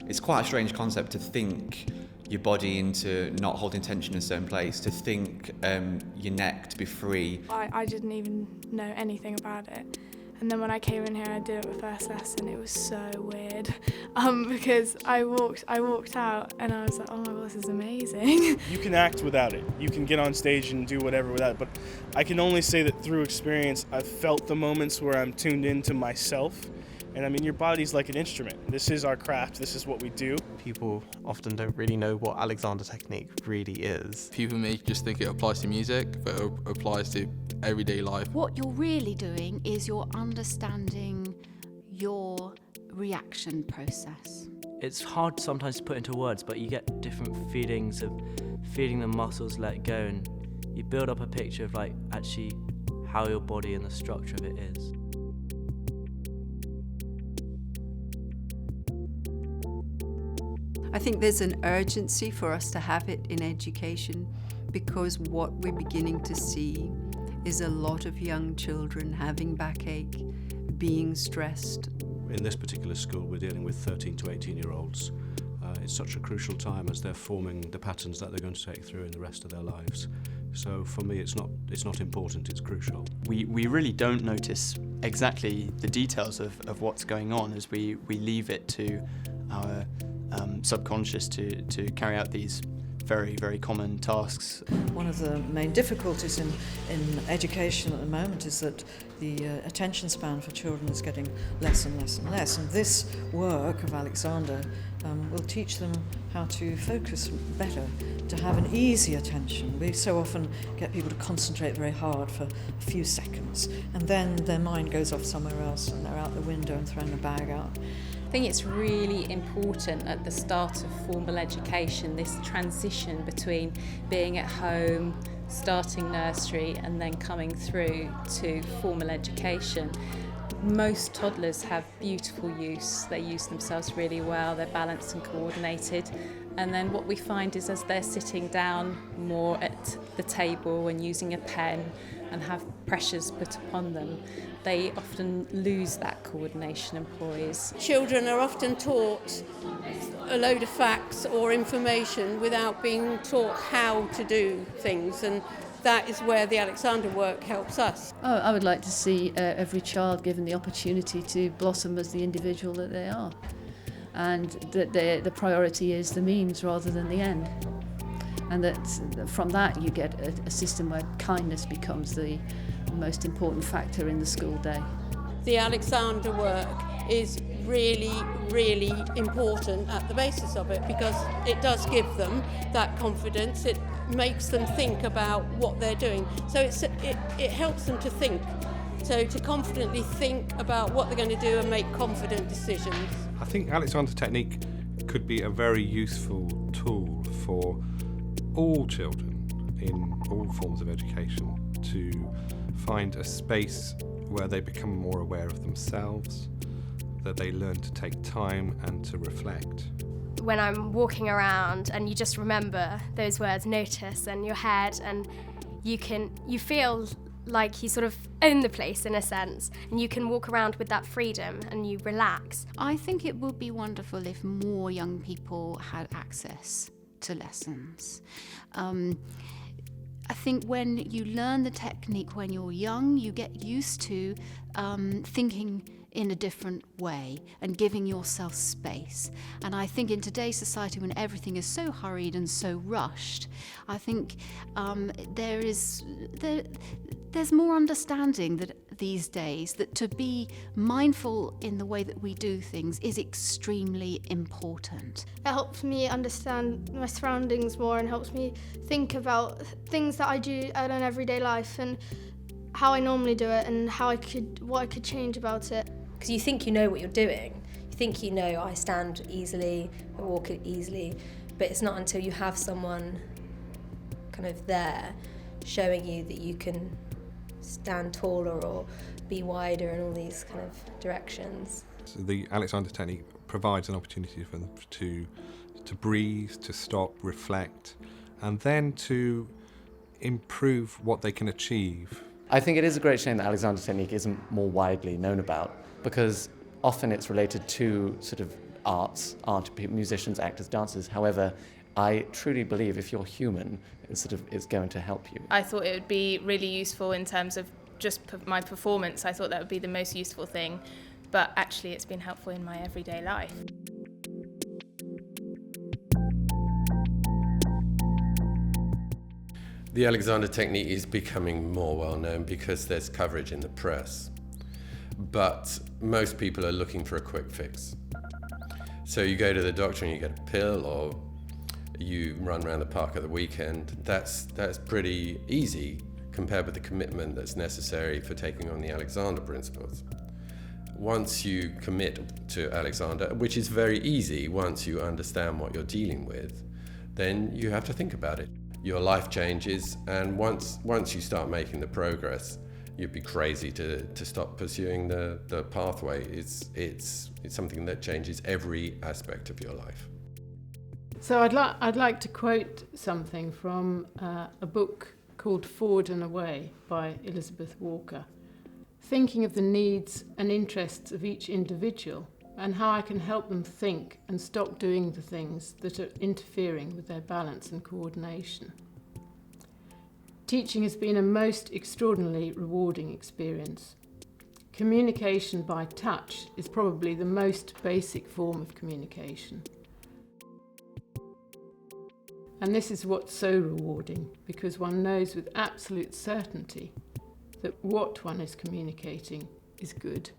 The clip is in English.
It's quite a strange concept to think your body into not holding tension in a certain place, to think your neck to be free. I didn't even know anything about it. And then when I came in here, I did it the first lesson. It was so weird because I walked out and I was like, oh my God, this is amazing. You can act without it. You can get on stage and do whatever without it. But I can only say that through experience, I've felt the moments where I'm tuned into myself. And I mean, your body's like an instrument. This is our craft. This is what we do. People often don't really know what Alexander technique really is. People may just think it applies to music, but it applies to everyday life. What you're really doing is you're understanding your reaction process. It's hard sometimes to put into words, but you get different feelings of feeling the muscles let go, and you build up a picture of like actually how your body and the structure of it is. I think there's an urgency for us to have it in education, because what we're beginning to see is a lot of young children having backache, being stressed. In this particular school, we're dealing with 13 to 18-year-olds. It's such a crucial time as they're forming the patterns that they're going to take through in the rest of their lives. So for me, it's not important, it's crucial. We really don't notice exactly the details of what's going on as we leave it to our subconscious to carry out these very, very common tasks. One of the main difficulties in education at the moment is that the attention span for children is getting less and less and less. And this work of Alexander will teach them how to focus better, to have an easy attention. We so often get people to concentrate very hard for a few seconds, and then their mind goes off somewhere else and they're out the window and throwing the bag out. I think it's really important at the start of formal education, this transition between being at home, starting nursery and then coming through to formal education. Most toddlers have beautiful use, they use themselves really well, they're balanced and coordinated. And then what we find is as they're sitting down more at the table and using a pen and have pressures put upon them, they often lose that coordination and poise. Children are often taught a load of facts or information without being taught how to do things, and that is where the Alexander work helps us. I would like to see every child given the opportunity to blossom as the individual that they are, and that the priority is the means rather than the end. And that from that you get a system where kindness becomes the most important factor in the school day. The Alexander work is really, really important at the basis of it, because it does give them that confidence. It makes them think about what they're doing. So it helps them to think. So to confidently think about what they're going to do and make confident decisions. I think Alexander technique could be a very useful tool for all children in all forms of education to find a space where they become more aware of themselves, that they learn to take time and to reflect. When I'm walking around and you just remember those words, notice, and your head, and you feel like you sort of own the place in a sense, and you can walk around with that freedom and you relax. I think it would be wonderful if more young people had access to lessons. I think when you learn the technique when you're young, you get used to thinking in a different way and giving yourself space. And I think in today's society, when everything is so hurried and so rushed, I think there's more understanding that these days that to be mindful in the way that we do things is extremely important. It helps me understand my surroundings more and helps me think about things that I do in an everyday life and how I normally do it and what I could change about it. Because you think you know what you're doing. You think you know, I stand easily, I walk easily, but it's not until you have someone kind of there showing you that you can stand taller or be wider in all these kind of directions. So the Alexander technique provides an opportunity for them to breathe, to stop, reflect, and then to improve what they can achieve. I think it is a great shame that Alexander technique isn't more widely known about, because often it's related to sort of arts, musicians, actors, dancers. However, I truly believe if you're human, it's going to help you. I thought it would be really useful in terms of just my performance. I thought that would be the most useful thing, but actually it's been helpful in my everyday life. The Alexander technique is becoming more well known because there's coverage in the press. But most people are looking for a quick fix. So you go to the doctor and you get a pill, or you run around the park at the weekend. That's pretty easy compared with the commitment that's necessary for taking on the Alexander principles. Once you commit to Alexander, which is very easy once you understand what you're dealing with, then you have to think about it. Your life changes, and once you start making the progress, you'd be crazy to stop pursuing the pathway. It's something that changes every aspect of your life. So I'd like to quote something from a book called Forward and Away by Elizabeth Walker, thinking of the needs and interests of each individual and how I can help them think and stop doing the things that are interfering with their balance and coordination. Teaching has been a most extraordinarily rewarding experience. Communication by touch is probably the most basic form of communication. And this is what's so rewarding, because one knows with absolute certainty that what one is communicating is good.